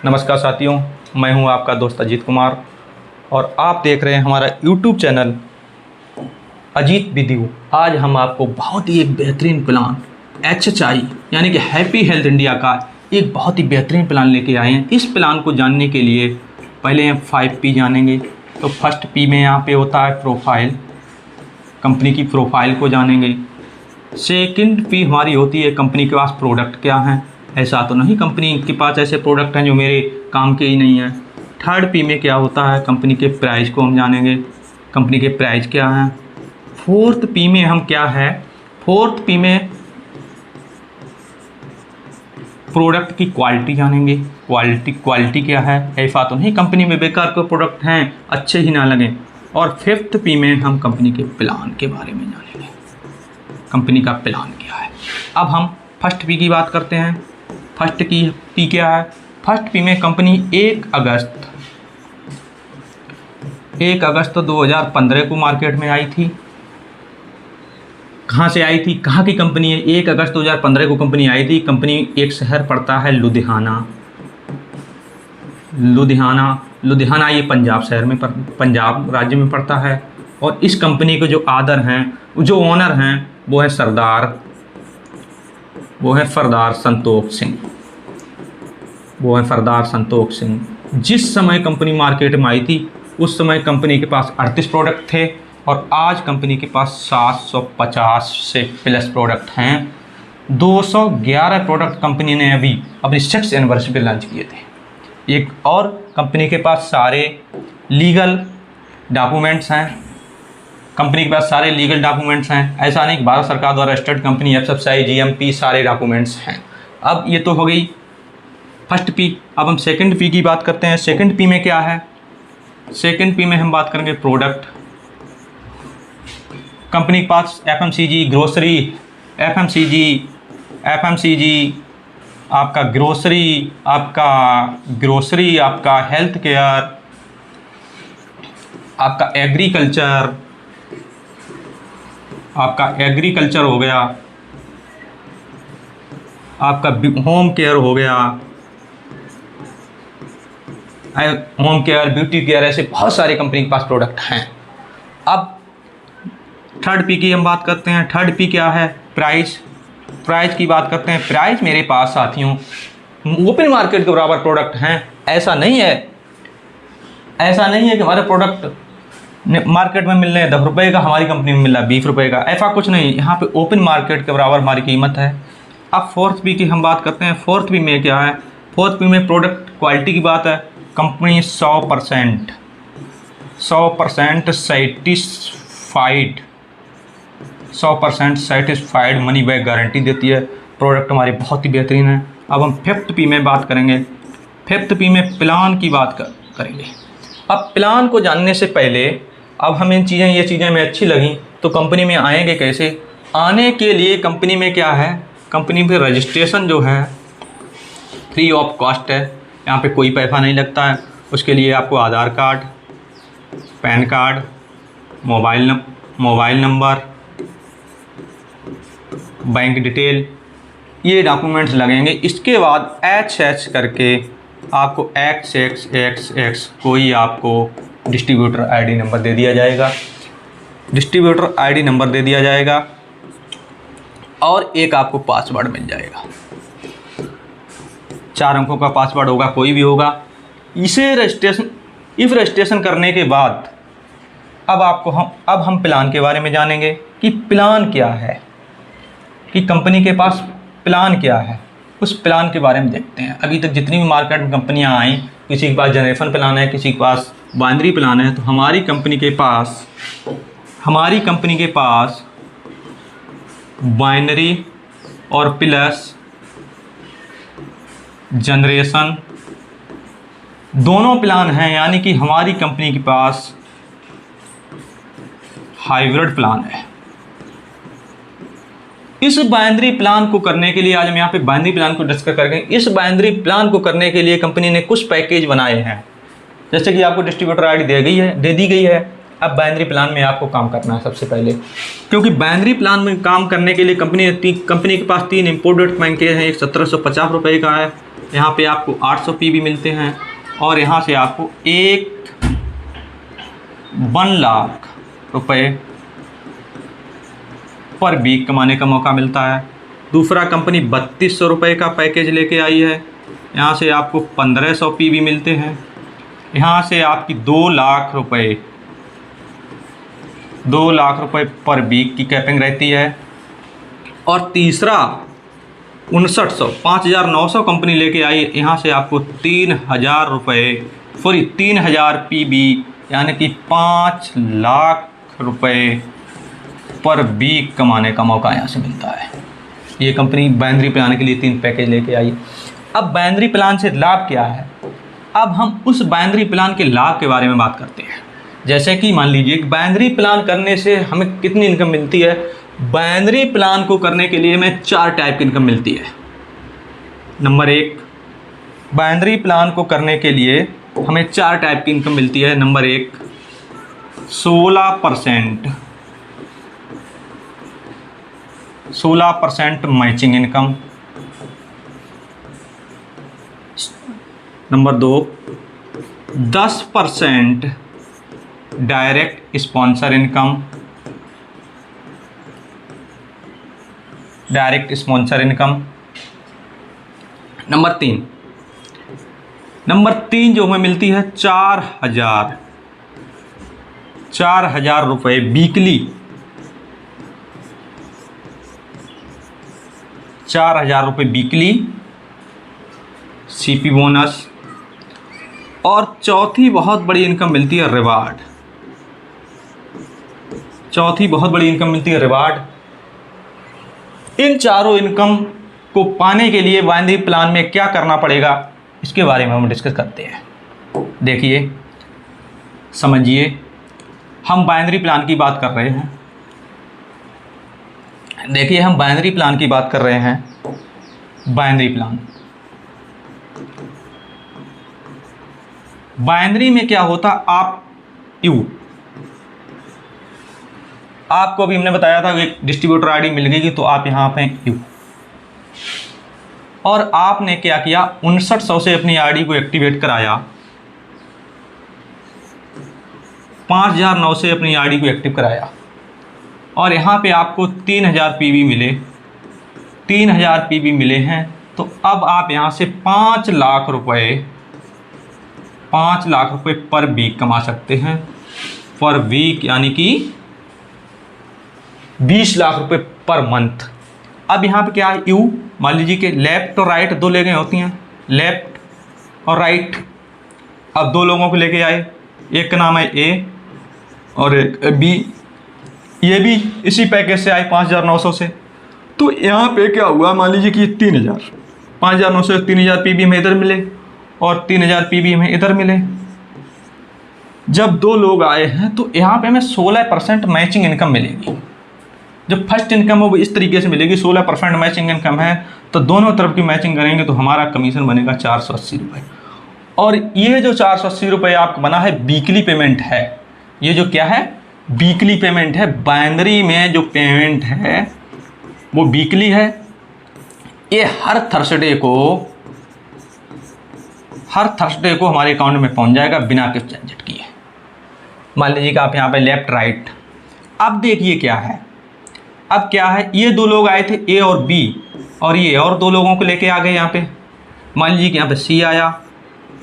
नमस्कार साथियों, मैं हूं आपका दोस्त अजीत कुमार और आप देख रहे हैं हमारा YouTube चैनल अजीत विद्यू। आज हम आपको बहुत ही एक बेहतरीन प्लान HHI यानी कि हैप्पी हेल्थ इंडिया का एक बहुत ही बेहतरीन प्लान लेके आए हैं। इस प्लान को जानने के लिए पहले हम 5P जानेंगे। तो फर्स्ट P में यहाँ पे होता है प्रोफाइल, कंपनी की प्रोफाइल को जानेंगे। सेकंड P हमारी होती है कंपनी के पास प्रोडक्ट क्या हैं। ऐसा तो नहीं कंपनी के पास ऐसे प्रोडक्ट हैं जो मेरे काम के ही नहीं हैं। थर्ड P में क्या होता है, कंपनी के प्राइस को हम जानेंगे, कंपनी के प्राइस क्या हैं। फोर्थ P में हम क्या है, फोर्थ P में प्रोडक्ट की क्वालिटी जानेंगे। क्वालिटी क्या है, ऐसा तो नहीं कंपनी में बेकार के प्रोडक्ट हैं, अच्छे ही ना लगें। और फिफ्थ P में हम कंपनी के प्लान के बारे में जानेंगे, कंपनी का प्लान क्या है। अब हम फर्स्ट P की बात करते हैं। फर्स्ट की P क्या है, फर्स्ट P में कंपनी 1 अगस्त 2015 को मार्केट में आई थी। कहाँ से आई थी, कहाँ की कंपनी है। 1 अगस्त 2015 को कंपनी आई थी। कंपनी एक शहर पड़ता है लुधियाना, ये पंजाब शहर में पंजाब राज्य में पड़ता है। और इस कंपनी के जो ओनर हैं वो है सरदार संतोष सिंह। जिस समय कंपनी मार्केट में आई थी उस समय कंपनी के पास 38 प्रोडक्ट थे और आज कंपनी के पास 750 से प्लस प्रोडक्ट हैं। 211 प्रोडक्ट कंपनी ने अभी अपनी 6th एनिवर्सरी पे लॉन्च किए थे। एक और कंपनी के पास सारे लीगल डॉक्यूमेंट्स हैं। ऐसा नहीं कि भारत सरकार द्वारा रजिस्टर्ड कंपनी FSSAI GMP सारे डॉक्यूमेंट्स हैं। अब ये तो हो गई फर्स्ट P। अब हम सेकंड P की बात करते हैं। सेकंड P में क्या है, सेकंड P में हम बात करेंगे प्रोडक्ट। कंपनी के पास FMCG आपका ग्रोसरी, आपका हेल्थ केयर, आपका एग्रीकल्चर हो गया, आपका होम केयर, ब्यूटी केयर, ऐसे बहुत सारे कंपनी के पास प्रोडक्ट हैं। अब थर्ड P की हम बात करते हैं। थर्ड P क्या है, प्राइस की बात करते हैं। प्राइस मेरे पास साथियों ओपन मार्केट के बराबर प्रोडक्ट हैं। ऐसा नहीं है कि हमारे प्रोडक्ट मार्केट में मिल रहे हैं 10 रुपये का, हमारी कंपनी में मिल रहा है 20 रुपये का। ऐसा कुछ नहीं, यहाँ पे ओपन मार्केट के बराबर हमारी कीमत है। अब फोर्थ P की हम बात करते हैं। फोर्थ P में क्या है, फोर्थ P में प्रोडक्ट क्वालिटी की बात है। Company 100% satisfied money back guarantee देती है। प्रोडक्ट हमारे बहुत ही बेहतरीन है। अब हम फिफ्थ P में बात करेंगे। फिफ्थ P में प्लान की बात करेंगे। अब प्लान को जानने से पहले अब हमें ये चीज़ें हमें अच्छी लगी तो कंपनी में आएंगे कैसे। आने के लिए कंपनी में क्या है, कंपनी पे रजिस्ट्रेशन जो है फ्री ऑफ कॉस्ट है। यहाँ पे कोई पैसा नहीं लगता है। उसके लिए आपको Aadhaar card, PAN card, mobile number, bank detail, ये डॉक्यूमेंट्स लगेंगे। इसके बाद HH करके आपको XXX कोई आपको डिस्ट्रीब्यूटर आईडी नंबर दे दिया जाएगा और एक आपको पासवर्ड मिल जाएगा। 4 अंकों का पासवर्ड होगा, कोई भी होगा। इसे रजिस्ट्रेशन करने के बाद अब हम प्लान के बारे में जानेंगे कि प्लान क्या है, कि कंपनी के पास प्लान क्या है। उस प्लान के बारे में देखते हैं। अभी तक जितनी भी मार्केट में कंपनियां आई, किसी के पास जनरेशन प्लान है, किसी के पास बाइनरी प्लान है, तो हमारी कंपनी के पास बाइनरी और प्लस जनरेशन दोनों प्लान हैं। यानी कि हमारी कंपनी के पास हाइब्रिड प्लान है। इस बाइनरी प्लान को करने के लिए आज हम यहाँ पे बाइनरी प्लान को डिस्कस करेंगे। इस बाइनरी प्लान को करने के लिए कंपनी ने कुछ पैकेज बनाए हैं। जैसे कि आपको डिस्ट्रीब्यूटर आईडी दे दी गई है। अब बाइनरी प्लान में आपको काम करना है सबसे पहले, क्योंकि बाइनरी प्लान में काम करने के लिए कंपनी के पास 3 इंपोर्टेड पैकेज हैं। एक 1750 रुपये का है, यहाँ पे आपको 800 पीवी मिलते हैं और यहाँ से आपको 1 लाख रुपए पर वीक कमाने का मौका मिलता है। दूसरा कंपनी 3200 रुपये का पैकेज लेके आई है, यहाँ से आपको 1500 पीवी मिलते हैं, यहाँ से आपकी 2 लाख रुपए पर वीक की कैपिंग रहती है। और तीसरा 5900 कंपनी लेके आई, यहाँ से आपको 3000 रुपये 3000 पीवी यानी कि 5 लाख रुपए पर वीक कमाने का मौका यहाँ से मिलता है। ये कंपनी बाइनरी प्लान के लिए 3 पैकेज लेके आई। अब बाइनरी प्लान से लाभ क्या है? अब हम उस बाइनरी प्लान के लाभ के बारे में बात करते हैं। जैसे कि मान लीजिए बाइनरी प्लान करने से हमें कितनी इनकम मिलती है। बाइनरी प्लान को करने के लिए हमें 4 टाइप की इनकम मिलती है। नंबर 1, बाइनरी प्लान को करने के लिए हमें 4 टाइप की इनकम मिलती है। Number 1, 16% matching income. Number 2, 10% direct sponsor income. Number 3 जो हमें मिलती है 4000 रुपये वीकली। 4000 रुपये वीकली सीपी बोनस। और चौथी बहुत बड़ी इनकम मिलती है रिवार्ड। इन चारों इनकम को पाने के लिए बाइनरी प्लान में क्या करना पड़ेगा, इसके बारे में हम डिस्कस करते हैं। देखिए, समझिए, हम बाइनरी प्लान की बात कर रहे हैं। देखिए, हम बाइनरी प्लान की बात कर रहे हैं। बाइनरी में क्या होता, आपको अभी हमने बताया था एक डिस्ट्रीब्यूटर आईडी मिल गई तो आप यहाँ पे यू, और आपने क्या किया 5900 से अपनी आईडी को एक्टिवेट कराया, 5009 से अपनी आईडी को एक्टिव कराया और यहाँ पे आपको 3000 पीवी मिले हैं। तो अब आप यहाँ से 5 लाख रुपए पर वीक कमा सकते हैं। पर वीक यानी कि 20 लाख रुपए पर मंथ। अब यहाँ पे क्या है, यू मान लीजिए कि लेफ्ट और राइट 2 लेगें होती हैं, लेफ्ट और राइट। अब 2 लोगों को लेके आए, एक का नाम है ए और एक बी। ये भी इसी पैकेज से आए 5900 से। तो यहाँ पे क्या हुआ, मान लीजिए कि 5009 से 3000 पीवी हमें इधर मिले और 3000 पीवी हमें इधर मिले। जब 2 लोग आए हैं तो यहाँ पे हमें 16% मैचिंग इनकम मिलेगी। जो फर्स्ट इनकम है वो इस तरीके से मिलेगी, 16% मैचिंग इनकम है तो दोनों तरफ की मैचिंग करेंगे तो हमारा कमीशन बनेगा 480 रुपये। और ये जो 480 रुपये आपको बना है वीकली पेमेंट है। ये जो क्या है, वीकली पेमेंट है। बाइनरी में जो पेमेंट है वो वीकली है। ये हर थर्सडे को हमारे अकाउंट में पहुंच जाएगा बिना किसी झंझट किए। मान लीजिए कि आप यहाँ पे लेफ्ट राइट। अब देखिए क्या है, अब क्या है, ये 2 लोग आए थे ए और बी और ये और 2 लोगों को लेके आ गए यहाँ पे। मान लीजिए कि यहाँ पे सी आया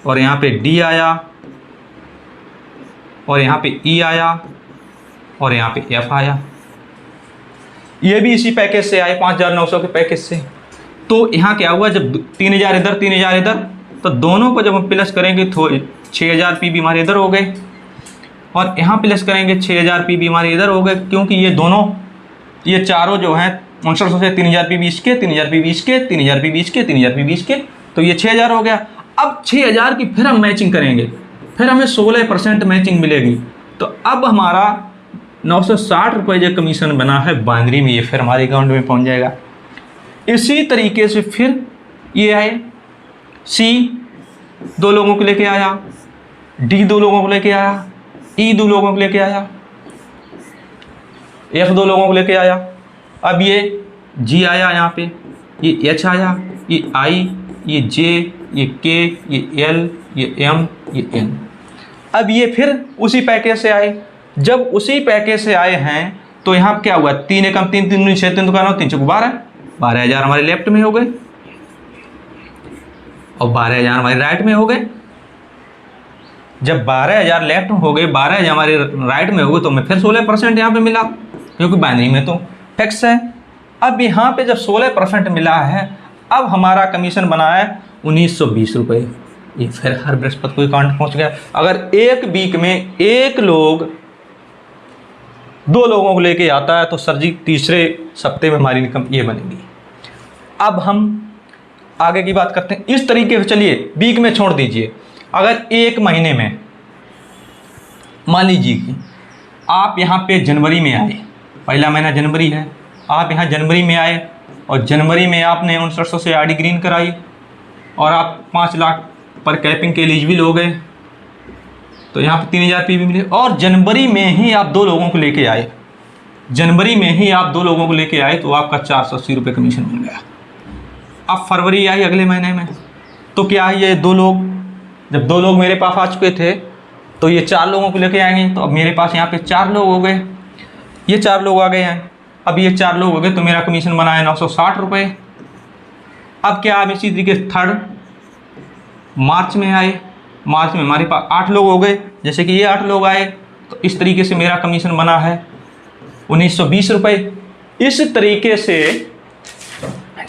और यहाँ पे डी आया और यहाँ पे ई आया और यहाँ पे एफ आया। ये भी इसी पैकेज से आए 5900 के पैकेज से। तो यहाँ क्या हुआ, जब 3000 इधर 3000 इधर, तो दोनों को जब हम प्लस करेंगे तो 6000 पीवी हमारे इधर हो गए और यहाँ प्लस करेंगे 6000 पीवी हमारे इधर हो गए। क्योंकि ये चारों जो हैं 5900 से 3000 पीवी इसके, 3000 पीवी इसके, 3000 पीवी इसके, 3000 पीवी इसके, तो ये 6000 हो गया। अब 6000 की फिर हम मैचिंग करेंगे, फिर हमें 16% मैचिंग मिलेगी। तो अब हमारा 960 रुपये जो कमीशन बना है बाइनरी में, ये फिर हमारे अकाउंट में पहुंच जाएगा। इसी तरीके से फिर ये आए, सी 2 लोगों को लेके आया, डी 2 लोगों को लेके आया, ई 2 लोगों को लेके आया, एफ 2 लोगों को लेके आया। अब ये जी आया, यहाँ पे ये एच आया, ये आई, ये जे, ये के, ये एल, ये एम, ये एन। अब ये फिर उसी पैकेज से आए। जब उसी पैकेज से आए हैं तो यहाँ क्या हुआ, 3 एकम 3, 3 दूनी 6, 3 दुकान 3 चौक 12,000 हमारे लेफ्ट में हो गए और 12,000 हमारे राइट में हो गए। जब 12,000 लेफ्ट में हो गए, 12,000 हमारे राइट में हो गए, तो हमें फिर 16% यहाँ पे मिला, क्योंकि बाइनरी में तो फिक्स है। अब यहाँ पे जब 16% मिला है, अब हमारा कमीशन बना है 1920 रुपये। ये फिर हर बृहस्पति को अकाउंट पहुँच गया। अगर एक वीक में एक लोग 2 लोगों को लेके आता है तो सर जी तीसरे सप्ते में हमारी इनकम ये बनेगी। अब हम आगे की बात करते हैं। इस तरीके से चलिए, वीक में छोड़ दीजिए। अगर एक महीने में मान लीजिए कि आप यहाँ पे जनवरी में आए, पहला महीना जनवरी है, आप यहाँ जनवरी में आए और जनवरी में आपने 5900 से आरडी ग्रीन कराई और आप 5 लाख पर कैपिंग के एलिजिबल हो गए, तो यहाँ पे 3,000 पीवी मिले। और जनवरी में ही आप 2 लोगों को लेके आए, जनवरी में ही आप 2 लोगों को लेके आए, तो आपका 480 रुपये कमीशन मिल गया। अब फरवरी आई अगले महीने में, तो क्या है, ये 2 लोग, जब 2 लोग मेरे पास आ चुके थे तो ये 4 लोगों को लेके आएंगे, तो अब मेरे पास यहाँ पे 4 लोग हो गए, ये 4 लोग आ गए हैं। अब ये 4 लोग हो गए तो मेरा कमीशन बना है 960 रुपये। अब क्या, आप इसी तरीके से 3 मार्च में आए, मार्च में हमारे पास 8 लोग हो गए, जैसे कि ये 8 लोग आए, तो इस तरीके से मेरा कमीशन बना है 1920 रुपये। इस तरीके से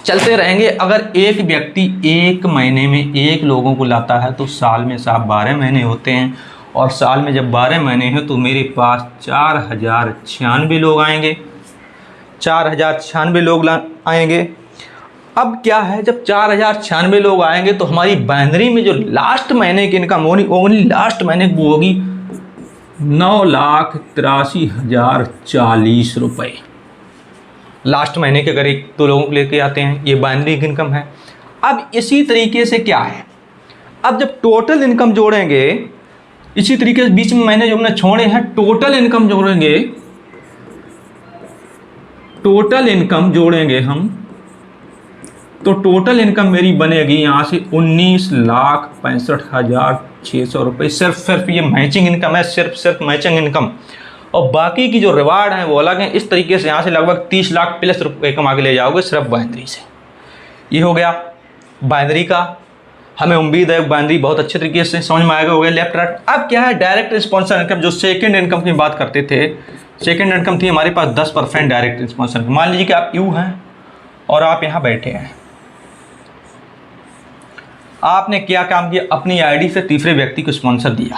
चलते रहेंगे। अगर एक व्यक्ति एक महीने में 1 लोगों को लाता है तो साल में साहब 12 महीने होते हैं, और साल में जब 12 महीने हैं तो मेरे पास 4096 लोग आएंगे, 4096 लोग आएंगे। अब क्या है, जब 4096 लोग आएंगे तो हमारी बाइनरी में जो लास्ट महीने की इनकम होनी, ओनली लास्ट महीने की वो होगी 9,83,040 रुपये। लास्ट महीने के अगर 1-2 लोगों को लेके आते हैं, ये बाइनरी की इनकम है। अब इसी तरीके से क्या है, अब जब टोटल इनकम जोड़ेंगे, इसी तरीके से बीच में महीने जो हमने छोड़े हैं, टोटल इनकम जोड़ेंगे, टोटल इनकम जोड़ेंगे हम, तो टोटल इनकम मेरी बनेगी यहाँ से 19,65,600 रुपये। सिर्फ ये मैचिंग इनकम है, सिर्फ मैचिंग इनकम, और बाकी की जो रिवार्ड हैं वो अलग हैं। इस तरीके से यहाँ से लगभग 30 लाख प्लस रुपये कमा के ले जाओगे सिर्फ बाइनरी से। ये हो गया बाइनरी का। हमें उम्मीद है बाइनरी बहुत अच्छे तरीके से समझ में आएगा। हो गया लेफ्ट राइट। अब क्या है, डायरेक्ट स्पॉन्सर इनकम, जो सेकंड इनकम की बात करते थे। सेकंड इनकम थी हमारे पास 10% डायरेक्ट स्पॉन्सर। मान लीजिए कि आप यू हैं और आप यहाँ बैठे हैं, आपने क्या काम किया, अपनी आईडी से तीसरे व्यक्ति को स्पॉन्सर दिया,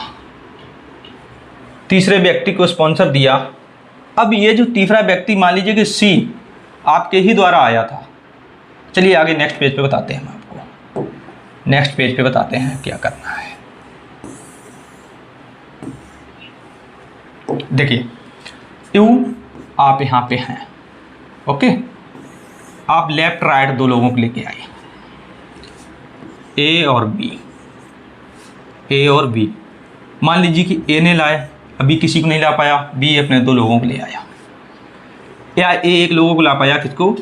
तीसरे व्यक्ति को स्पॉन्सर दिया। अब ये जो तीसरा व्यक्ति मान लीजिए कि सी आपके ही द्वारा आया था। चलिए आगे नेक्स्ट पेज पे बताते हैं, हम आपको नेक्स्ट पेज पे बताते हैं क्या करना है। देखिए यू आप यहाँ पे हैं, ओके, आप लेफ्ट राइट 2 लोगों को लेके आए, ए और बी, ए और बी। मान लीजिए कि ए ने लाए, अभी किसी को नहीं ला पाया, बी अपने 2 लोगों को ले आया, या ए 1 लोगों को ला पाया, किसको,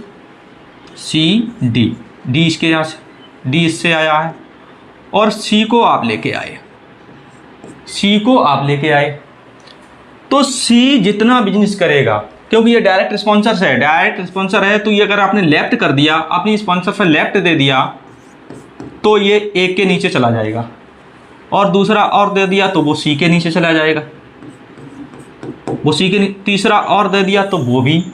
सी डी, डी इसके यहाँ से, डी इससे आया है, और सी को आप लेके आए, सी को आप लेके आए। तो सी जितना बिजनेस करेगा, क्योंकि ये डायरेक्ट स्पॉन्सर है, डायरेक्ट स्पॉन्सर है, तो ये अगर आपने लेफ्ट कर दिया, अपनी स्पॉन्सर से लेफ्ट दे दिया, तो ये एक के नीचे चला जाएगा, और दूसरा और दे दिया तो वो सी के नीचे चला जाएगा, वो सी के तीसरा और दे दिया तो वो भी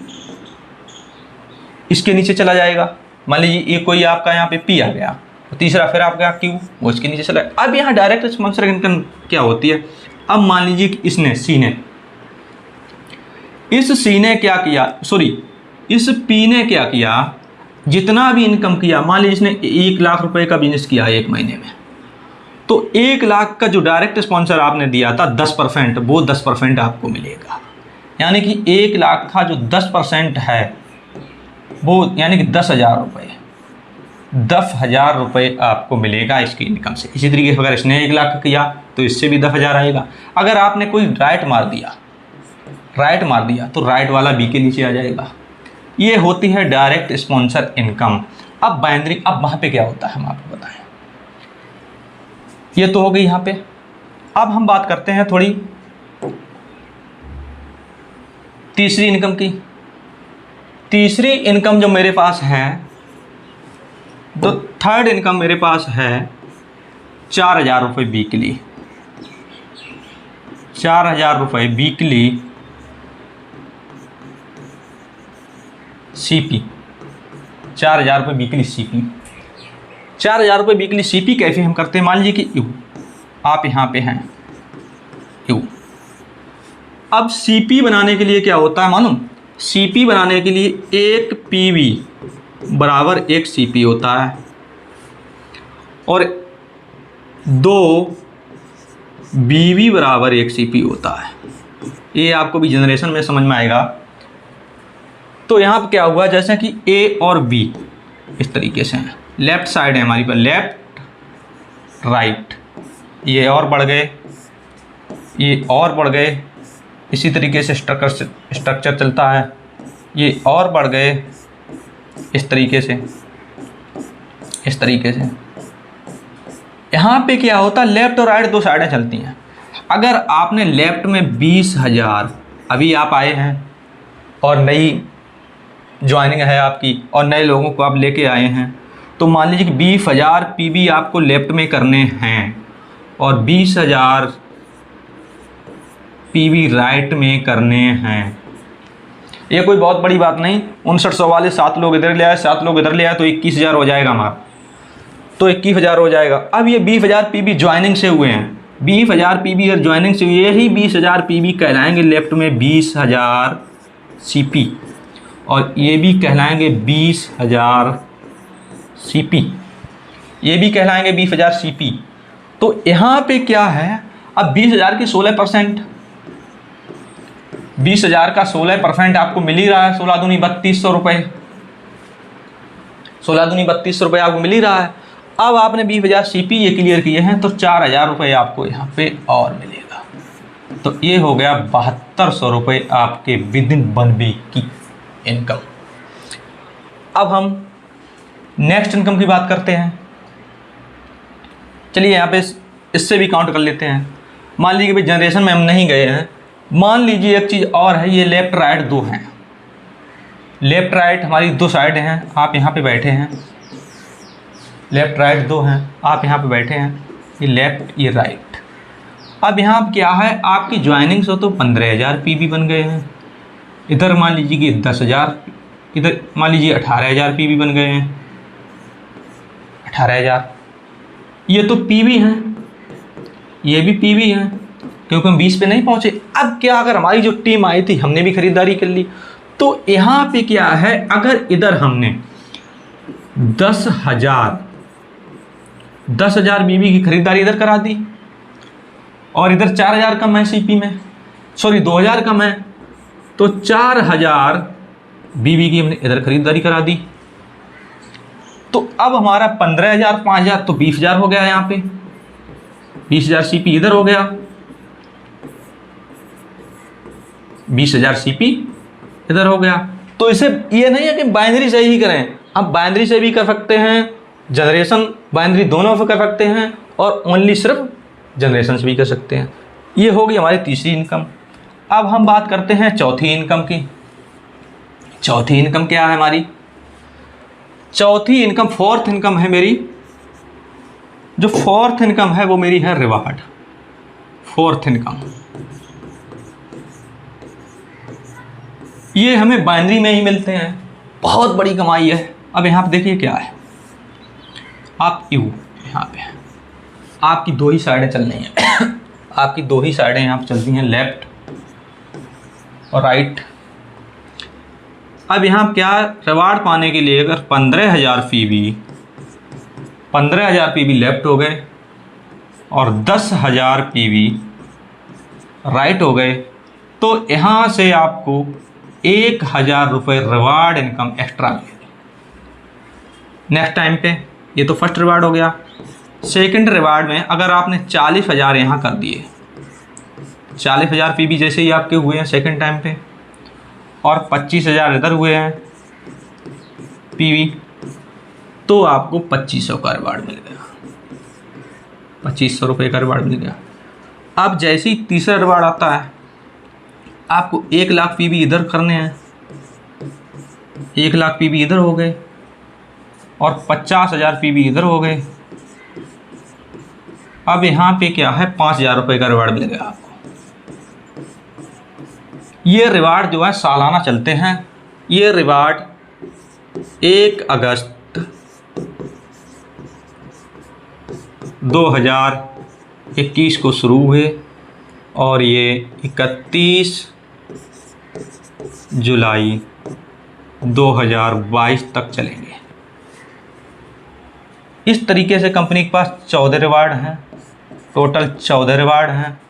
इसके नीचे चला जाएगा। मान लीजिए ये कोई आपका यहाँ पे पी आ गया, तो तीसरा फिर आपका क्यू, वो इसके नीचे चला। अब यहाँ डायरेक्ट स्पॉन्सर इनकम क्या होती है। अब मान लीजिए कि इसने सी ने, इस सी ने क्या किया, सॉरी इस पी ने क्या किया, जितना भी इनकम किया, मान लीजिए इसने 1 लाख रुपए का बिजनेस किया है 1 महीने में, तो 1 लाख का जो डायरेक्ट स्पॉन्सर आपने दिया था 10%, वो 10% आपको मिलेगा। यानी कि 1 लाख का जो 10% है वो यानी कि 10,000 रुपये, 10,000 रुपये आपको मिलेगा इसकी इनकम से। इसी तरीके से अगर इसने 1 लाख किया तो इससे भी 10,000 आएगा। अगर आपने कोई राइट मार दिया, राइट मार दिया तो राइट वाला बी के नीचे आ जाएगा। ये होती है डायरेक्ट स्पॉन्सर इनकम। अब बाइनरी, अब वहाँ पे क्या होता है हम आपको बताएं। ये तो हो गई यहाँ पे। अब हम बात करते हैं थोड़ी तीसरी इनकम की। तीसरी इनकम जो मेरे पास है, तो थर्ड इनकम मेरे पास है 4,000 रुपये वीकली। 4,000 रुपये वीकली सीपी। 4,000 रुपये वीकली सीपी। 4,000 रुपये वीकली सीपी कैसे हम करते हैं? मान लीजिए कि यू आप यहाँ पे हैं, यू। अब सीपी बनाने के लिए क्या होता है मालूम? सीपी बनाने के लिए एक पीवी बराबर एक सीपी होता है, और 2 बीवी बराबर एक सीपी होता है। ये आपको भी जनरेशन में समझ में आएगा। तो यहाँ पर क्या हुआ, जैसे कि ए और बी इस तरीके से हैं, लेफ्ट साइड है हमारी पर, लेफ्ट राइट, ये और बढ़ गए, ये और बढ़ गए, इसी तरीके से स्ट्रक्चर चलता है, ये और बढ़ गए इस तरीके से, इस तरीके से। यहाँ पे क्या होता है, लेफ़्ट और राइट दो साइडें चलती हैं। अगर आपने लेफ़्ट में 20,000, अभी आप आए हैं और नई ज्वाइनिंग है आपकी और नए लोगों को आप लेके आए हैं, तो मान लीजिए कि 20,000 पीवी आपको लेफ़्ट में करने हैं और 20,000 पीवी राइट में करने हैं। ये कोई बहुत बड़ी बात नहीं। 5900 वाले 7 लोग इधर ले आए, 7 लोग इधर ले आए, तो 21,000 हो जाएगा हमारा, तो 21,000 हो जाएगा। अब ये 20,000 पीवी ज्वाइनिंग से हुए हैं, 20,000 पीवी अगर ज्वाइनिंग से हुए, यही 20,000 पीवी कहलाएंगे लेफ्ट में 20,000 सीपी, और ये भी कहलाएंगे 20,000 सीपी, ये भी कहलाएंगे 20,000 सीपी। तो यहाँ पे क्या है, अब 20,000 की 16%, 20,000 का 16% आपको मिल ही रहा है, 16 दूनी 3200 रुपये, 16 दूनी 3200 रुपये आपको मिल ही रहा है। अब आपने 20,000 सीपी ये क्लियर किए हैं, तो 4,000 रुपये आपको यहाँ पे और मिलेगा। तो ये हो गया 7200 रुपये आपके विद इन 1 वीक की इनकम। अब हम नेक्स्ट इनकम की बात करते हैं। चलिए यहाँ पे इससे भी काउंट कर लेते हैं। मान लीजिए भाई जनरेशन में हम नहीं गए हैं, मान लीजिए एक चीज़ और है, ये लेफ़्ट राइट 2 हैं, लेफ़्ट राइट हमारी 2 साइड हैं, आप यहाँ पे बैठे हैं, लेफ़्ट राइट 2 हैं, आप यहाँ पे बैठे हैं, ये लेफ़्ट ये राइट। अब यहाँ पर क्या है, आपकी ज्वाइनिंग से तो 15,000 पीवी बन गए हैं, इधर मान लीजिए कि 10,000, इधर मान लीजिए 18,000 पीवी बन गए हैं, 18,000। ये तो पीवी हैं, ये भी पीवी हैं, क्योंकि हम 20 पे नहीं पहुँचे। अब क्या, अगर हमारी जो टीम आई थी हमने भी खरीदारी कर ली, तो यहाँ पे क्या है, अगर इधर हमने 10,000 बीवी की खरीदारी इधर करा दी, और इधर 4,000 कम है सीपी में, सॉरी 2,000 कम है, तो 4,000 बीवी की हमने इधर खरीदारी करा दी, तो अब हमारा 15,000 5,000 तो 20,000 हो गया। यहाँ पे 20,000 सीपी इधर हो गया, 20,000 सीपी इधर हो गया। तो इसे ये नहीं है कि बाइनरी से ही करें, आप बाइनरी से भी कर सकते हैं, जनरेशन बाइनरी दोनों से कर सकते हैं, और ओनली सिर्फ जनरेशन से भी कर सकते हैं। ये होगी हमारी तीसरी इनकम। अब हम बात करते हैं चौथी इनकम की। चौथी इनकम क्या है हमारी? चौथी इनकम, फोर्थ इनकम है मेरी, जो फोर्थ इनकम है वो मेरी है रिवार्ड। फोर्थ इनकम ये हमें बाइनरी में ही मिलते हैं, बहुत बड़ी कमाई है। अब यहाँ पे देखिए क्या है, आप यू यहाँ पे आपकी 2 ही साइडें चल रही हैं आपकी 2 ही साइडें यहाँ पे चलती हैं, लेफ्ट और राइट। अब यहाँ क्या, रिवार्ड पाने के लिए अगर 15,000 पीवी लेफ्ट हो गए और 10,000 पीवी राइट हो गए, तो यहाँ से आपको 1,000 रुपये रिवार्ड इनकम एक्स्ट्रा मिलेगी नेक्स्ट टाइम पे। ये तो फर्स्ट रिवार्ड हो गया। सेकंड रिवार्ड में अगर आपने 40,000 यहाँ कर दिए, 40,000 पीवी जैसे ही आपके हुए हैं सेकंड टाइम पे, और 25,000 इधर हुए हैं पीवी, तो आपको 2500 का रिवार्ड मिल गया, 2500 रुपये का रिवार्ड मिल गया। अब जैसे ही तीसरा रिवार्ड आता है, आपको 1 लाख पीवी इधर करने हैं, 1 लाख पीवी इधर हो गए और 50,000 पीवी इधर हो गए। अब यहाँ पे क्या है, 5,000 रुपये का रिवार्ड मिल गया आपको। ये रिवार्ड जो है सालाना चलते हैं। ये रिवार्ड 1 अगस्त 2021 को शुरू हुए और ये 31 जुलाई 2022 तक चलेंगे। इस तरीके से कंपनी के पास 14 रिवार्ड हैं, टोटल 14 रिवार्ड हैं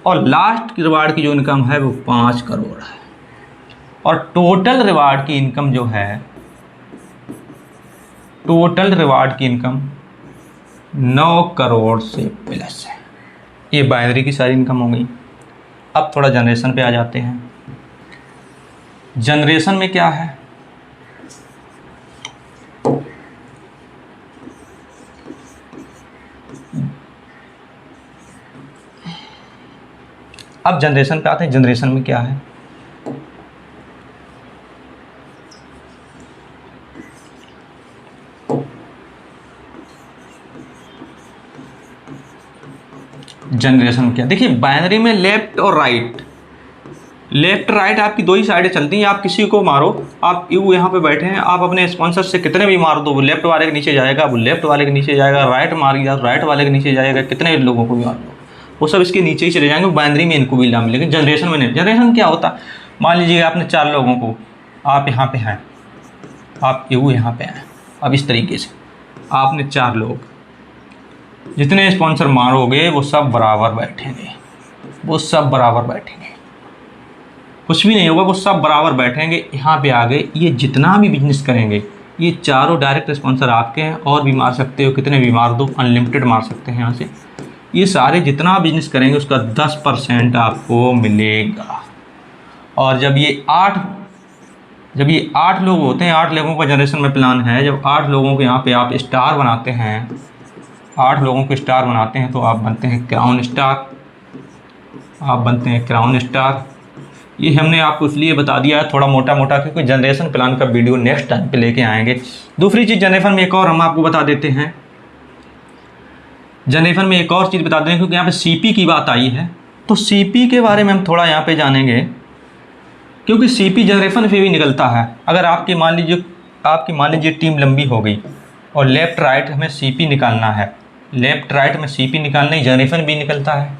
और लास्ट रिवार्ड की जो इनकम है वो 5 करोड़ है और टोटल रिवार्ड की इनकम जो है, टोटल रिवार्ड की इनकम 9 करोड़ से प्लस है। ये बाइनरी की सारी इनकम हो गई। अब थोड़ा जनरेशन पे आ जाते हैं। जनरेशन में क्या है, अब जनरेशन पे आते हैं। जनरेशन में क्या है, जनरेशन क्या, देखिए बाइनरी में लेफ्ट और राइट, लेफ्ट राइट आपकी दो ही साइडें चलती हैं। आप किसी को मारो, आप यू यहाँ पे बैठे हैं, आप अपने स्पॉन्सर से कितने भी मार दो, वो लेफ्ट वाले के नीचे जाएगा, वो लेफ्ट वाले के नीचे जाएगा, राइट मारिए राइट वाले के नीचे जाएगा, कितने लोगों को भी मार लो वो सब इसके नीचे ही चले जाएंगे। बाइनरी में इनको भी इनाम मिलेगा, जनरेशन में नहीं। जनरेशन क्या होता, मान लीजिए आपने 4 लोगों को, आप यहाँ पे हैं, आप यू यहाँ पे हैं, अब इस तरीके से आपने 4 लोग, जितने स्पॉन्सर मारोगे वो सब बराबर बैठेंगे, वो सब बराबर बैठेंगे, कुछ भी नहीं होगा, वो सब बराबर बैठेंगे। यहाँ पे आ गए, ये जितना भी बिजनेस करेंगे ये चारों डायरेक्ट स्पॉन्सर आपके हैं, और भी मार सकते हो, कितने भी मार दो, अनलिमिटेड मार सकते हैं यहाँ से। ये सारे जितना बिजनेस करेंगे उसका 10% आपको मिलेगा। और जब ये 8 लोग होते हैं, 8 लोगों का जनरेशन में प्लान है, जब 8 लोगों के यहाँ पे आप स्टार बनाते हैं, 8 लोगों को स्टार बनाते हैं तो आप बनते हैं क्राउन स्टार, आप बनते हैं क्राउन स्टार। ये हमने आपको इसलिए बता दिया है थोड़ा मोटा मोटा, क्योंकि जनरेशन प्लान का वीडियो नेक्स्ट टाइम पे लेके आएंगे। दूसरी चीज़ जनरेशन में एक और हम आपको बता देते हैं, जनरेशन में एक और चीज़ बता दें, क्योंकि यहाँ पे सीपी की बात आई है तो सीपी के बारे में हम थोड़ा यहाँ पे जानेंगे, क्योंकि सीपी जनरेशन पे भी निकलता है। अगर आपकी मान लीजिए टीम लंबी हो गई और लेफ़्ट राइट हमें सीपी निकालना है, लेफ़्ट राइट में सीपी निकालना ही, जनरेशन भी निकलता है।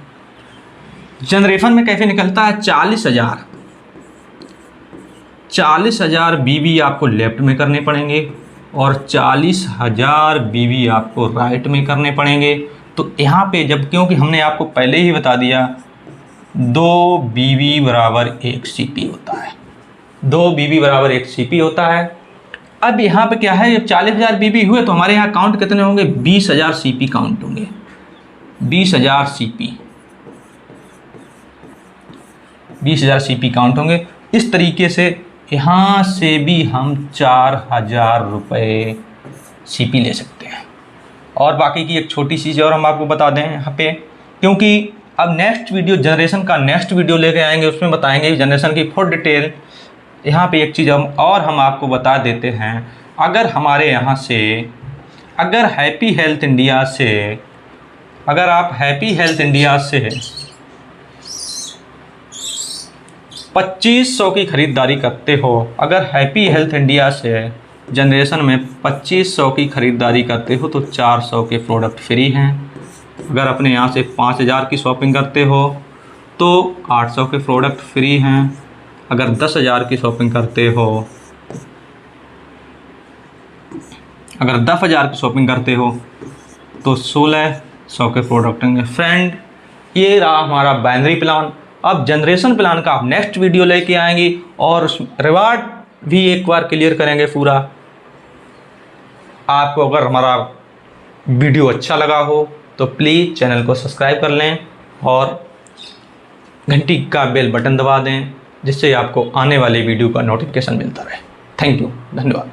जनरेशन में कैसे निकलता है, 40,000 बीवी आपको लेफ्ट में करने पड़ेंगे और 40,000 बीवी आपको राइट में करने पड़ेंगे। तो यहाँ पे जब, क्योंकि हमने आपको पहले ही बता दिया 2 बीवी बराबर 1 सीपी होता है, 2 बीवी बराबर 1 सीपी होता है। अब यहाँ पे क्या है, जब 40,000 बीवी हुए तो हमारे यहाँ काउंट कितने होंगे, 20,000 सीपी काउंट होंगे, 20,000 सीपी, 20,000 सीपी काउंट होंगे। इस तरीके से यहाँ से भी हम 4,000 रुपये सीपी ले सकते हैं। और बाकी की एक छोटी चीज़ और हम आपको बता दें यहाँ पे, क्योंकि अब नेक्स्ट वीडियो जनरेशन का नेक्स्ट वीडियो लेके आएंगे, उसमें बताएंगे जनरेशन की फुल डिटेल। यहाँ पे एक चीज़ हम आपको बता देते हैं, अगर हमारे यहाँ से, अगर हैप्पी हेल्थ इंडिया से, अगर आप हैप्पी हेल्थ इंडिया से 2500 की ख़रीदारी करते हो, अगर हैप्पी हेल्थ इंडिया से जनरेशन में 2500 की ख़रीदारी करते हो तो 400 के प्रोडक्ट फ्री हैं। अगर अपने यहाँ से 5,000 की शॉपिंग करते हो तो 800 के प्रोडक्ट फ्री हैं। अगर 10,000 की शॉपिंग करते हो, अगर 10,000 की शॉपिंग करते हो तो 1,600 के प्रोडक्ट होंगे। फ्रेंड, ये रहा हमारा बाइनरी प्लान। अब जनरेशन प्लान का आप नेक्स्ट वीडियो लेके आएंगे और उस रिवार्ड भी एक बार क्लियर करेंगे पूरा। आपको अगर हमारा वीडियो अच्छा लगा हो तो प्लीज़ चैनल को सब्सक्राइब कर लें और घंटी का बेल बटन दबा दें, जिससे आपको आने वाले वीडियो का नोटिफिकेशन मिलता रहे। थैंक यू, धन्यवाद।